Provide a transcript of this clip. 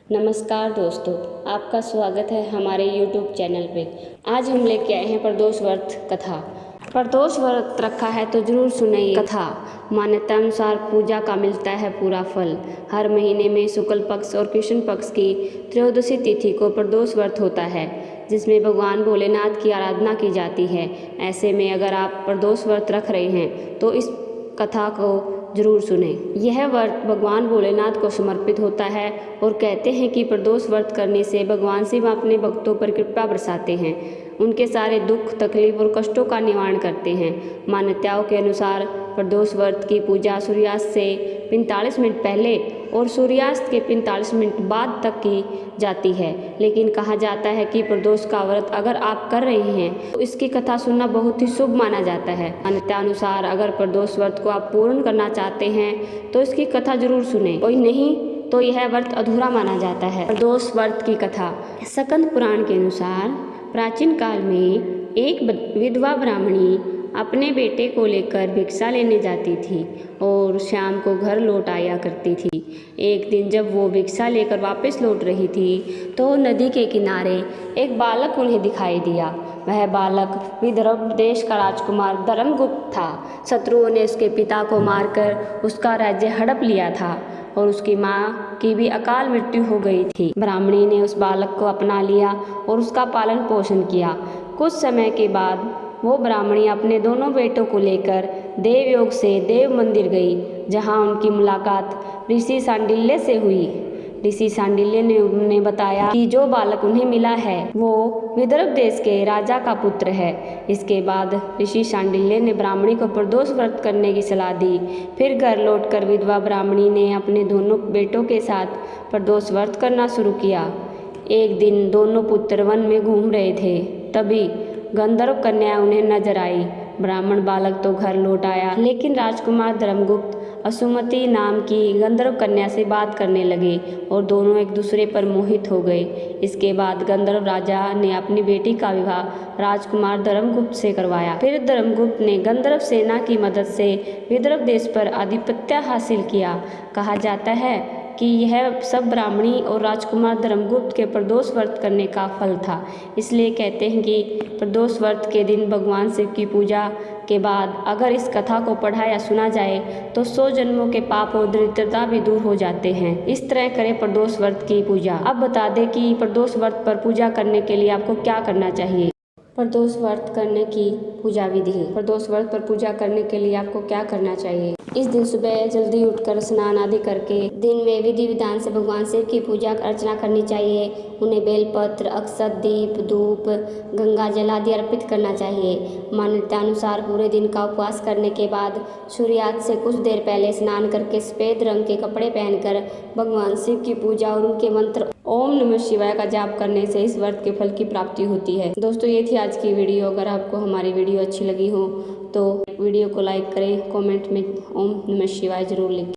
नमस्कार दोस्तों, आपका स्वागत है हमारे YouTube चैनल पे। आज हम लेके आए हैं प्रदोष व्रत कथा। प्रदोष व्रत रखा है तो जरूर सुने ये कथा। मान्यता अनुसार पूजा का मिलता है पूरा फल। हर महीने में शुक्ल पक्ष और कृष्ण पक्ष की त्रयोदशी तिथि को प्रदोष व्रत होता है, जिसमें भगवान भोलेनाथ की आराधना की जाती है। ऐसे में अगर आप प्रदोष व्रत रख रहे हैं तो इस कथा को जरूर सुने। यह व्रत भगवान भोलेनाथ को समर्पित होता है और कहते हैं कि प्रदोष व्रत करने से भगवान शिव अपने भक्तों पर कृपा बरसाते हैं, उनके सारे दुख तकलीफ और कष्टों का निवारण करते हैं। मान्यताओं के अनुसार प्रदोष व्रत की पूजा सूर्यास्त से 45 मिनट पहले और सूर्यास्त के 45 मिनट बाद तक की जाती है, लेकिन कहा जाता है कि प्रदोष का व्रत अगर आप कर रहे हैं तो इसकी कथा सुनना बहुत ही शुभ माना जाता है। मान्यता अनुसार अगर प्रदोष व्रत को आप पूर्ण करना चाहते हैं तो इसकी कथा जरूर सुने, कोई नहीं तो यह व्रत अधूरा माना जाता है। प्रदोष व्रत की कथा। स्कंद पुराण के अनुसार प्राचीन काल में एक विधवा ब्राह्मणी अपने बेटे को लेकर भिक्षा लेने जाती थी और शाम को घर लौट आया करती थी। एक दिन जब वो भिक्षा लेकर वापस लौट रही थी तो नदी के किनारे एक बालक उन्हें दिखाई दिया। वह बालक विदर्भ देश का राजकुमार धर्मगुप्त था। शत्रुओं ने उसके पिता को मारकर उसका राज्य हड़प लिया था और उसकी माँ की भी अकाल मृत्यु हो गई थी। ब्राह्मणी ने उस बालक को अपना लिया और उसका पालन पोषण किया। कुछ समय के बाद वो ब्राह्मणी अपने दोनों बेटों को लेकर देवयोग से देव मंदिर गई, जहाँ उनकी मुलाकात ऋषि सांडिल्य से हुई। ऋषि सांडिल्य ने उन्हें बताया कि जो बालक उन्हें मिला है वो विदर्भ देश के राजा का पुत्र है। इसके बाद ऋषि सांडिल्य ने ब्राह्मणी को प्रदोष व्रत करने की सलाह दी। फिर घर लौटकर विधवा ब्राह्मणी ने अपने दोनों बेटों के साथ प्रदोष व्रत करना शुरू किया। एक दिन दोनों पुत्र वन में घूम रहे थे, तभी गंधर्व कन्या उन्हें नजर आई। ब्राह्मण बालक तो घर लौट आया, लेकिन राजकुमार धर्मगुप्त असुमति नाम की गंधर्व कन्या से बात करने लगे और दोनों एक दूसरे पर मोहित हो गए। इसके बाद गंधर्व राजा ने अपनी बेटी का विवाह राजकुमार धर्मगुप्त से करवाया। फिर धर्मगुप्त ने गंधर्व सेना की मदद से विदर्भ देश पर आधिपत्य हासिल किया। कहा जाता है कि यह सब ब्राह्मणी और राजकुमार धर्मगुप्त के प्रदोष व्रत करने का फल था। इसलिए कहते हैं कि प्रदोष व्रत के दिन भगवान शिव की पूजा के बाद अगर इस कथा को पढ़ा या सुना जाए तो 100 जन्मों के पाप और दरिद्रता भी दूर हो जाते हैं। इस तरह करें प्रदोष व्रत की पूजा। अब बता दें कि प्रदोष व्रत पर पूजा करने के लिए आपको क्या करना चाहिए। प्रदोष व्रत करने की पूजा विधि। प्रदोष व्रत पर पूजा करने के लिए आपको क्या करना चाहिए। इस दिन सुबह जल्दी उठकर स्नान आदि करके दिन में विधि विधान से भगवान शिव की पूजा अर्चना करनी चाहिए। उन्हें बेलपत्र, अक्षत, दीप, धूप, गंगा जल आदि अर्पित करना चाहिए। मान्यता अनुसार पूरे दिन का उपवास करने के बाद सूर्यास्त से कुछ देर पहले स्नान करके सफ़ेद रंग के कपड़े पहनकर भगवान शिव की पूजा और उनके मंत्र ओम नमः शिवाय का जाप करने से इस व्रत के फल की प्राप्ति होती है। दोस्तों, ये थी आज की वीडियो। अगर आपको हमारी वीडियो अच्छी लगी हो तो वीडियो को लाइक करें, कमेंट में ओम नमः शिवाय जरूर लिखें।